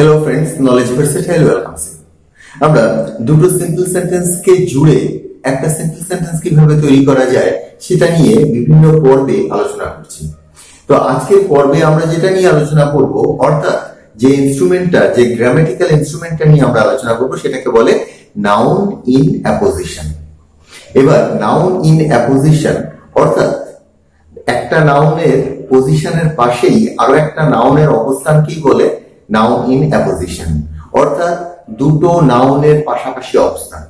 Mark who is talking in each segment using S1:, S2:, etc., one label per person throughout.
S1: Hello friends, knowledge versatile welcomes. আমরা দুটো simple সেন্টেন্সকে জুড়ে একটা সিম্পল সেন্টেন্স কিভাবে তৈরি করা যায় সেটা নিয়ে বিভিন্ন পর্বে আলোচনা করছি। তো আজকের পর্বে আমরা যেটা নিয়ে আলোচনা করব, অর্থাৎ যে ইনস্ট্রুমেন্টটা, যে গ্রামাটিক্যাল ইনস্ট্রুমেন্টটা নিয়ে আমরা আলোচনা করব, সেটাকে বলে নাউন ইন অ্যাপোজিশন। এবার নাউন ইন অ্যাপোজিশন অর্থাৎ একটা নাউনের পজিশনের পাশেই আরো একটা নাউনের অবস্থানকেই বলে নাউন ইন অ্যাপোজিশন, অর্থাৎ দুটো নাউনের পাশাপাশি অবস্থান।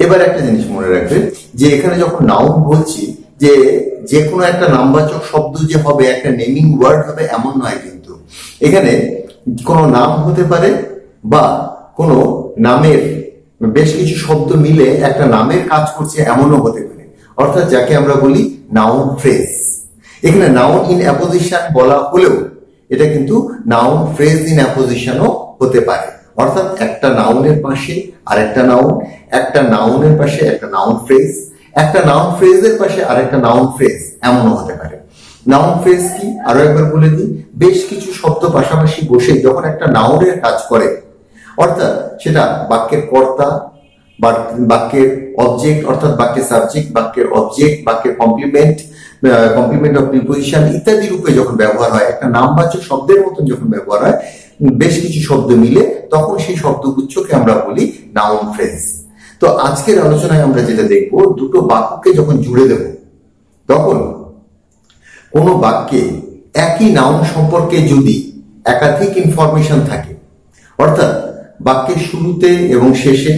S1: এবার একটা জিনিস মনে রাখবে যে এখানে যখন নাউন বলছি যে কোনো একটা নামবাচক শব্দ যে হবে, একটা নেমিং ওয়ার্ড হবে এমন নয়, কিন্তু এখানে কোনো নাম হতে পারে বা কোনো নামের বেশ কিছু শব্দ মিলে একটা নামের কাজ করছে এমনও হতে পারে, অর্থাৎ যাকে আমরা বলি নাউন ফ্রেজ। এখানে নাউন ইন অ্যাপোজিশন বলা হলেও এটা কিন্তু নাউন ফ্রেজ ইন অ্যাপোজিশনও হতে পারে, অর্থাৎ একটা নাউনের পাশে আরেকটা নাউন, একটা নাউনের পাশে একটা নাউন ফ্রেজ, একটা নাউন ফ্রেজের পাশে আরেকটা নাউন ফ্রেজ এমনও হতে পারে। নাউন ফ্রেজ কি আরো একবার বলে দিই, বেশ কিছু শব্দ পাশাপাশি বসে যখন একটা নাউনের কাজ করে, অর্থাৎ সেটা বাক্যের কর্তা, বাক্যের অবজেক্ট অর্থাৎ বাক্যের সাবজেক্ট, বাক্যের অবজেক্ট, বাক্যের কমপ্লিমেন্ট, কমপ্লিমেন্ট অফ প্রিপোজিশন ইত্যাদি রূপে যখন ব্যবহার হয়, একটা নামবাচক শব্দের মতন যখন ব্যবহার হয় বেশ কিছু শব্দ মিলে, তখন সেই শব্দগুচ্ছকে আমরা বলি নাউন ফ্রেজ। তো আজকের আলোচনায় আমরা যেটা দেখবো, দুটো বাক্যকে যখন জুড়ে দেব, তখন কোনো বাক্যে একই নাউন সম্পর্কে যদি একাধিক ইনফরমেশন থাকে, অর্থাৎ বাক্যের শুরুতে এবং শেষে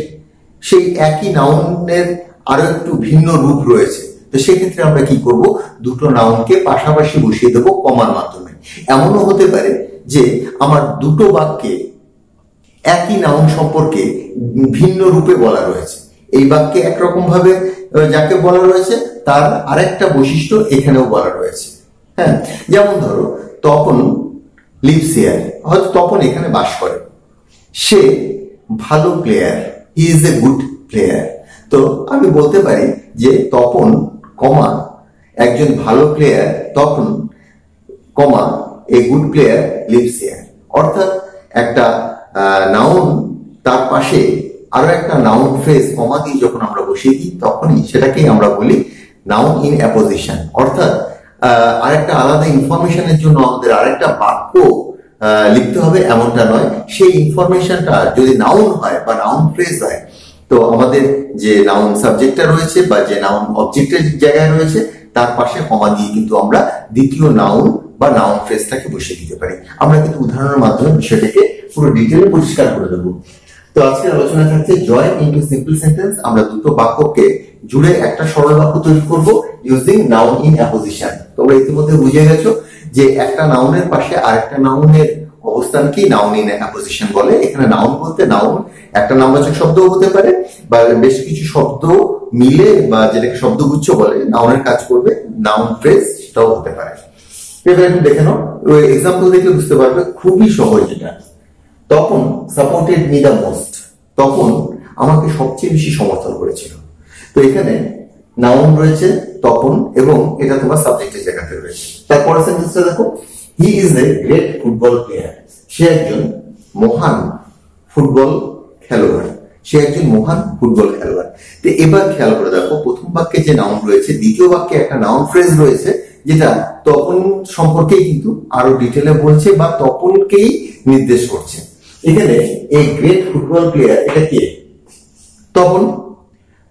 S1: সেই একই নাউনের আরো একটু ভিন্ন রূপ রয়েছে, তো সেক্ষেত্রে আমরা কি করব, দুটো নাউনকে পাশাপাশি বসিয়ে দেবো কমার মাধ্যমে। এমনও হতে পারে যে আমার দুটো বাক্যে একই নাউন সম্পর্কে ভিন্ন রূপে বলা রয়েছে, এই বাক্যে একরকম ভাবে যাকে বলা রয়েছে তার আরেকটা বৈশিষ্ট্য এখানেও বলা রয়েছে। হ্যাঁ, যেমন ধরো তপন লিভস হিয়ার, হয়তো তপন এখানে বাস করে, সে ভালো player, he is A good player. তো আমি বলতে পারি যে তপন কমা একজন ভালো প্লেয়ার, তখন comma a good player lives here, অর্থাৎ একটা নাউন তার পাশে আরো একটা নাউন ফ্রেজ কমা দিয়ে যখন আমরা বসিয়ে দিই, তখনই সেটাকেই আমরা বলি নাউন ইন অ্যাপোজিশন। অর্থাৎ আরেকটা আলাদা ইনফরমেশনের জন্য আমাদের আরেকটা বাক্য লিখতে হবে এমনটা নয়, সেই ইনফরমেশনটা যদি নাউন হয় বা নাউন ফ্রেজ হয়, তো আমাদের যে নাউন সাবজেক্টটা রয়েছে বা যে নাউন অবজেক্টের জায়গায় রয়েছে তার পাশে কমা দিয়ে কিন্তু আমরা দ্বিতীয় নাউন বা নাউন ফ্রেজটাকে বসিয়ে দিতে পারি। আমরা কিন্তু উদাহরণের মাধ্যমে বিষয়টাকে পুরো ডিটেইলে পরিষ্কার করে দেবো। তো আজকের আলোচনা থাকছে জয়েন ইনটু সিম্পল সেন্টেন্স। আমরা দুটো বাক্যকে জুড়ে একটা সরল বাক্য তৈরি করব ইউজিং নাউন ইন অ্যাপোজিশন। তোমরা ইতিমধ্যে বুঝে গেছো যে একটা নাউনের পাশে আরেকটা নাউনের অবস্থানকে নাউন ইন অ্যাপোজিশন বলে। এখানে নাউন বলতে নাউন একটা নামবাচক শব্দও হতে পারে বা বেশ কিছু শব্দ মিলে বা যেটাকে শব্দগুচ্ছ বলে নাউনের কাজ করবে, নাউন ফ্রেজ সেটাও হতে পারে। এবার একটু দেখে নাও, ওই এক্সাম্পল দেখলে বুঝতে পারবে, খুবই সহজ এটা। তখন সাপোর্টেড মি দ্য মোস্ট, তখন আমাকে সবচেয়ে বেশি সমর্থন করেছিল। তো এখানে নাউন রয়েছে তখন এবং এটা তোমার সাবজেক্টের জায়গাতে রয়েছে। তারপরে সেন্টেন্সটা দেখো, he is a great football player, সে একজন মহান ফুটবল খেলোয়াড়, সে একজন মহান ফুটবল খেলোয়াড়। তো এবার খেয়াল করে দেখো, প্রথম বাক্যে যে নাউন রয়েছে, দ্বিতীয় বাক্যে একটা নাউন ফ্রেজ রয়েছে যেটা তপন সম্পর্কেই কিন্তু আরো ডিটেলে বলছে বা তপনকেই নির্দেশ করছে। এখানে এই গ্রেট ফুটবল প্লেয়ার, এটা কে? তপন।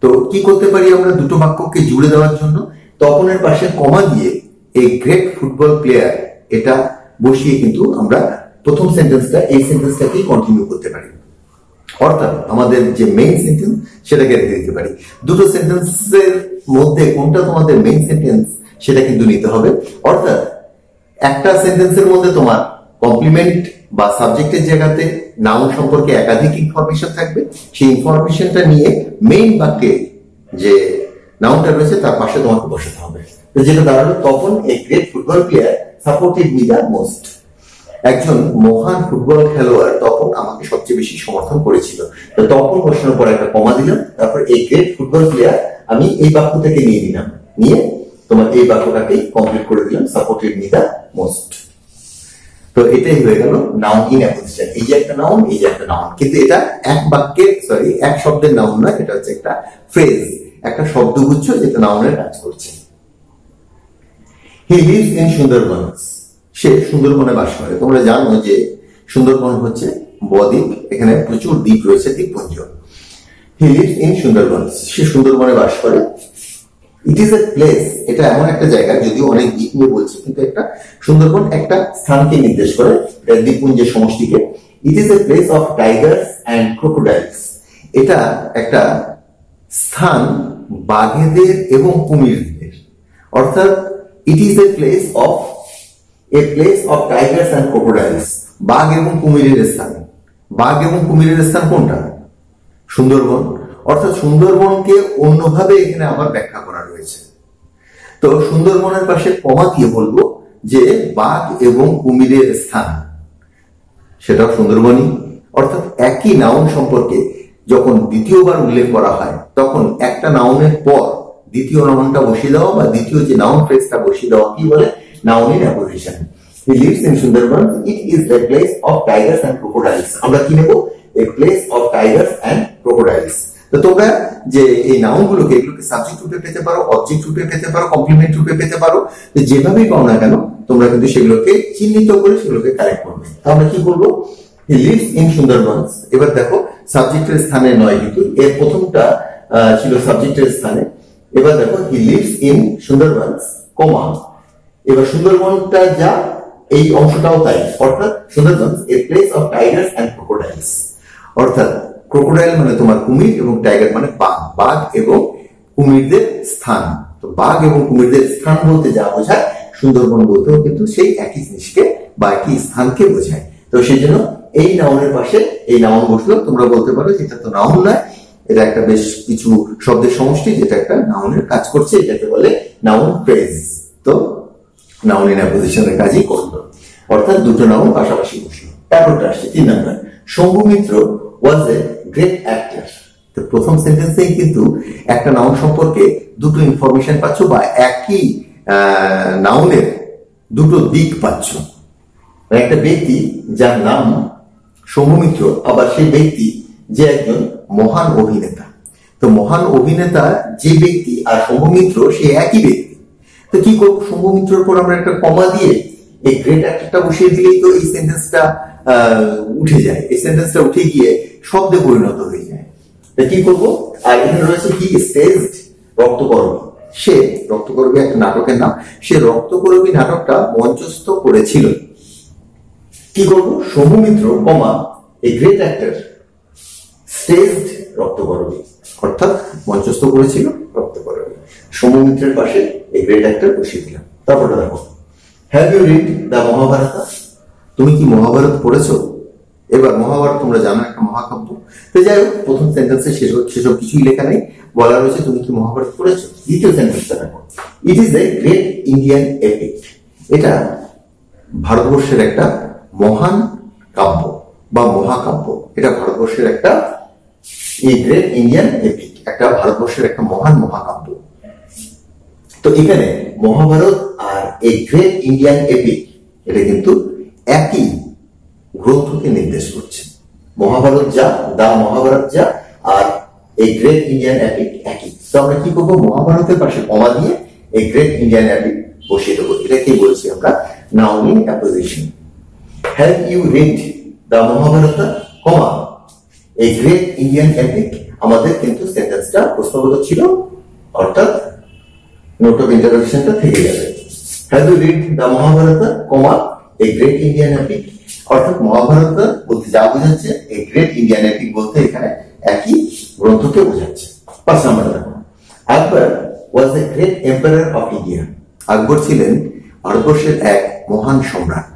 S1: তো কি করতে পারি আমরা দুটো বাক্যকে জুড়ে দেওয়ার জন্য? তপনের পাশে কমা দিয়ে এই গ্রেট ফুটবল প্লেয়ার এটা বসিয়ে কিন্তু আমরা প্রথম সেন্টেন্সটা, এই সেন্টেন্সটাকেই কন্টিনিউ করতে পারি, অর্থাৎ আমাদের যে মেইন সেন্টেন্স সেটাকে রেখে দিতে পারি। দুটো সেন্টেন্সের মধ্যে কোনটা তোমাদের মেইন সেন্টেন্স সেটা কিন্তু নিতে হবে, অর্থাৎ একটা সেন্টেন্সের মধ্যে তোমার কমপ্লিমেন্ট বা সাবজেক্টের জায়গাতে নাউন সম্পর্কে একাধিক ইনফরমেশন থাকবে, সেই ইনফরমেশনটা নিয়ে মেইন বাক্যে যে নাউনটা রয়েছে তার পাশে তোমাকে বসাতে হবে। যেটা দাঁড়ালো, তখন এই great football player supported me the most, একজন মহান ফুটবল খেলোয়াড় তখন আমাকে সবচেয়ে বেশি সমর্থন করেছিল। তো তখন বসানোর পর একটা কমা দিলাম, তারপর এই গ্রেট ফুটবল প্লেয়ার আমি এই বাক্য থেকে নিয়ে দিলাম, নিয়ে তোমার এই বাক্যটাকে কমপ্লিট করে দিলাম, সাপোর্টেড মি দ্য মোস্ট। তো এটাই হয়ে গেল নাউন ইন অ্যাপোজিশন। এই যে একটা নাউন, এই যে একটা নাউন, কিন্তু এটা এক শব্দের নাউন নয়, এটা হচ্ছে একটা ফ্রেজ, একটা শব্দগুচ্ছ যেটা নাউনের কাজ করছে। হি লিভস ইন সুন্দরবনস, সে সুন্দরবনে বাস করে। তোমরা জানো যে সুন্দরবন হচ্ছে বদ্বীপ, এখানে প্রচুর দ্বীপ রয়েছে, দ্বীপপুঞ্জ। হি লিভস ইন সুন্দরবনস, সে সুন্দরবনে বাস করে। ইট ইজ এ প্লেস, এটা এমন একটা জায়গা, যদিও অনেক দ্বীপ নিয়ে বলছে, কিন্তু একটা সুন্দরবন একটা স্থানকে নির্দেশ করে, দ্বীপপুঞ্জের সমষ্টিকে। It is a place of tigers and crocodiles, এটা একটা স্থান বাঘেদের এবং কুমিরদের, অর্থাৎ it is a place of tigers and crocodiles, বাঘ এবং কুমিরের স্থান। বাঘ এবং কুমিরের স্থান কোনটা? সুন্দরবন। অর্থাৎ সুন্দরবনকে অন্যভাবে এখানে আবার ব্যাখ্যা করা রয়েছে। তো সুন্দরবনের পাশে কমা দিয়ে বলবো যে বাঘ এবং কুমিরের স্থান সেটাও সুন্দরবনই। অর্থাৎ একই নাউন সম্পর্কে যখন দ্বিতীয়বার উল্লেখ করা হয়, তখন একটা নাউনের পর দ্বিতীয় নাউনটা বসিয়ে দেওয়া বা দ্বিতীয় যে নাউন ফ্রেজটা বসিয়ে দেওয়া কি বলে? Noun in apposition. He lives in Sundarban, it is the place of tigers and crocodiles. আমরা কি নেব? এ place of tigers and crocodiles. তো তোমরা যে এই নাউনগুলোকে, এগুলোকে সাবজেক্ট রূপে পেতে পারো, অবজেক্ট রূপে পেতে পারো, কমপ্লিমেন্ট রূপে পেতে পারো, যেভাবেই পাও না কেন তোমরা কিন্তু সেগুলোকে চিহ্নিত করে সেগুলোকে কারেক্ট করবে। আমরা কি করবো? He lives in Sundarbans. এবার দেখো সাবজেক্টের স্থানে নয়, কিন্তু এর প্রথমটা ছিল সাবজেক্টের স্থানে। এবার দেখো হি লিভস ইন সুন্দরবনস, কমা, এবার সুন্দরবনটা যা এই অংশটাও তাই, অর্থাৎ সুন্দরবনস এ place of tigers and crocodiles. অর্থাৎ ক্রোকোডাইল মানে তোমার কুমির এবং টাইগার মানে বাঘ, বাঘ এবং কুমিরদের স্থান। তো বাঘ এবং কুমিরদের স্থান বলতে যা বোঝায়, সুন্দরবন বলতেও কিন্তু সেই একই জিনিসকে বা একই স্থানকে বোঝায়। তো সেই জন্য এই নাউনের পাশে এই নাউন বসলো। তোমরা বলতে পারো যেটা তো নাউন নয়, এটা একটা বেশ কিছু শব্দের সমষ্টি যেটা একটা নাউনের কাজ করছে, এটাকে বলে নাউন ফ্রেজ। তো নাউন ইন অ্যাপোজিশনের কাজই করলো, অর্থাৎ দুটো নাউন পাশাপাশি বসলো। তারপরটা আসছে 3 নম্বর, শম্ভু মিত্র ওয়াজ এ গ্রেট অ্যাক্টর। তো প্রথম সেন্টেন্সেই কিন্তু একটা নাউন সম্পর্কে দুটো ইনফরমেশন পাচ্ছ, বা একই নাউনের দুটো দিক পাচ্ছ। একটা ব্যক্তি যার নাম শম্ভু মিত্র, আবার সেই ব্যক্তি যে একজন মহান অভিনেতা। তো মহান অভিনেতা যে ব্যক্তি আর শম্ভু মিত্র সে একই ব্যক্তি। তো কি করবো? শম্ভু মিত্রের পর আমরা একটা কমা দিয়ে এই গ্রেট অ্যাক্টরটা বসিয়ে দিলেই তো এই সেন্টেন্সটা উঠে যায়। এই সেন্টেন্সটা উঠে গিয়ে শব্দে পরিণত হয়ে যায়। কি করবো? আর এখানে রয়েছে কি? স্টেজড রক্তকরবী। সে রক্তকরবী একটা নাটকের নাম, সে রক্তকরবী নাটকটা মঞ্চস্থ করেছিল। কি করবো? শম্ভু মিত্র কমা এ গ্রেট অ্যাক্টর স্টেজড রক্তকরবী, অর্থাৎ মঞ্চস্থ করেছিল রক্তকরবী। শম্ভু মিত্রের পাশে এই গ্রেট অ্যাক্টর বসিয়ে দিলাম। তারপরটা দেখো, have you read the Mahabharata? তুমি কি মহাভারত পড়েছো? এবার মহাভারত তোমরা জানো একটা মহাকাব্য। তো যাই হোক, প্রথম সেন্টেন্সে সেসব কিছুই লেখা নেই, বলা রয়েছে তুমি কি মহাভারত পড়েছো। দ্বিতীয় সেন্টেন্সটা দেখো, ইট is a great Indian epic. এটা ভারতবর্ষের একটা মহান কাব্য বা মহাকাব্য। এটা ভারতবর্ষের একটা গ্রেট ইন্ডিয়ান এপিক, একটা ভারতবর্ষের একটা মহান মহাকাব্য। তো এখানে মহাভারত আর এই গ্রেট ইন্ডিয়ান এপিক এটা কিন্তু একই গ্রন্থকে নির্দেশ করছে। মহাভারত যা, দা মহাভারত যা, আর এই গ্রেট ইন্ডিয়ান এপিক একই। তো আমরা কি করবো? মহাভারতের পাশে কমা দিয়ে এই গ্রেট ইন্ডিয়ান এপিক বসিয়ে দেবো। এটাকে বলছি আমরা noun in apposition. Have you read the Mahabharata, comma এই গ্রেট ইন্ডিয়ান এপিক। আমাদের কিন্তু সেন্টেন্সটা প্রশ্নবোধক ছিল, অর্থাৎ নোট অফ ইন্টারোগেশনটা থেকে যাবে। Have you read the Mahabharata, comma এই গ্রেট ইন্ডিয়ান এপিক। অর্থাৎ মহাভারত বলতে যা বোঝাচ্ছে, এই গ্রেট ইন্ডিয়ান এপিক বলতে এখানে একই গ্রন্থকে বোঝাচ্ছে। 5 নম্বর দেখো, Akbar was a great empire of India. Akbar ছিলেন ভারতবর্ষের এক মহান সম্রাট।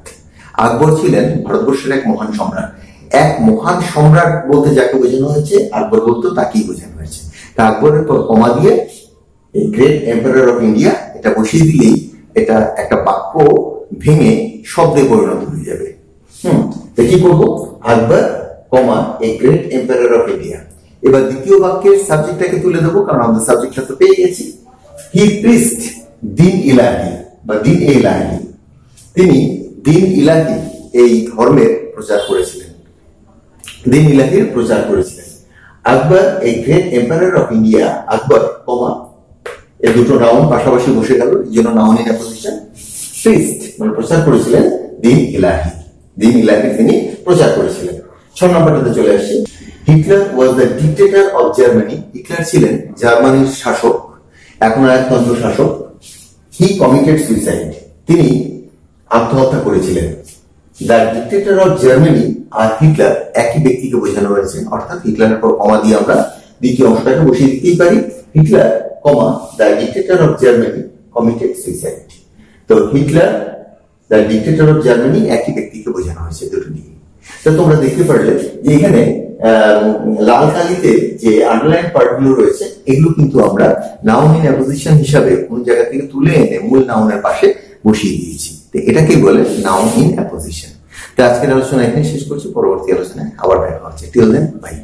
S1: আকবর ছিলেন ভারতবর্ষের এক মহান সম্রাট। এক মহান সম্রাট বলতে যাকে বোঝানো হয়েছে, আকবর বলতে তাকেই বোঝানো হয়েছে। তা আকবরের পর কমা দিয়ে এই গ্রেট এম্পায়ার অফ ইন্ডিয়া এটা বসিয়ে দিলেই এটা একটা বাক্য ভেঙে শব্দে পরিণত হয়ে যাবে। কি করবো? Akbar comma a great empire of India. এবার দ্বিতীয় বাক্যের সাবজেক্টটাকে তুলে দেবো, কারণ আমাদের সাবজেক্টটা তো পেয়ে গেছি। হি প্রিস্ট দিন ইলাহি বা দিন এ ইলাহি। তিনি দিন ইলাহি এই ধর্মের প্রচার করেছিলেন, দিন ইলাহির প্রচার করেছিলেন। আকবর এই গ্রেট এম্পায়ার অফ ইন্ডিয়া, আকবর কমা এই দুটো নাউন পাশাপাশি বসে গেল, এই জন্য নাউন ইন অ্যাপোজিশন। প্রিস্ট মানে প্রচার করেছিলেন দিন ইলাহি, দিন ইলাহি তিনি প্রচার করেছিলেন। 6 নম্বরটাতে চলে আসছি। Hitler was the dictator of Germany, Hitler ছিলেন জার্মানির শাসক, এখন একতন্ত্র শাসক। হি কমিটেড সুইসাইড, তিনি আত্মহত্যা করেছিলেন। দ্য ডিক্টেটর অফ জার্মানি আর হিটলার একই ব্যক্তিকে বোঝানো হয়েছে, অর্থাৎ হিটলারের পর কমা দিয়ে আমরা দ্বিতীয় অংশটাকে বসিয়ে দিতেই পারি। Hitler comma the dictator of Germany committed suicide. তো Hitler the dictator of Germany একই ব্যক্তিকে বোঝানো হয়েছে দুটো দিকে। তো তোমরা দেখতে পারলে যে এখানে লাল কালিতে যে আন্ডারলাইন পার্টগুলো রয়েছে এগুলো কিন্তু আমরা নাউন ইন অ্যাপোজিশন হিসাবে কোন জায়গা থেকে তুলে এনে মূল নাউনের পাশে বসিয়ে দিয়েছি। তো এটাকেই বলে নাউন ইন অ্যাপোজিশন। তো আজকের আলোচনা এখানে শেষ করছি, পরবর্তী আলোচনায় আবার দেখা হচ্ছে। Till then, by.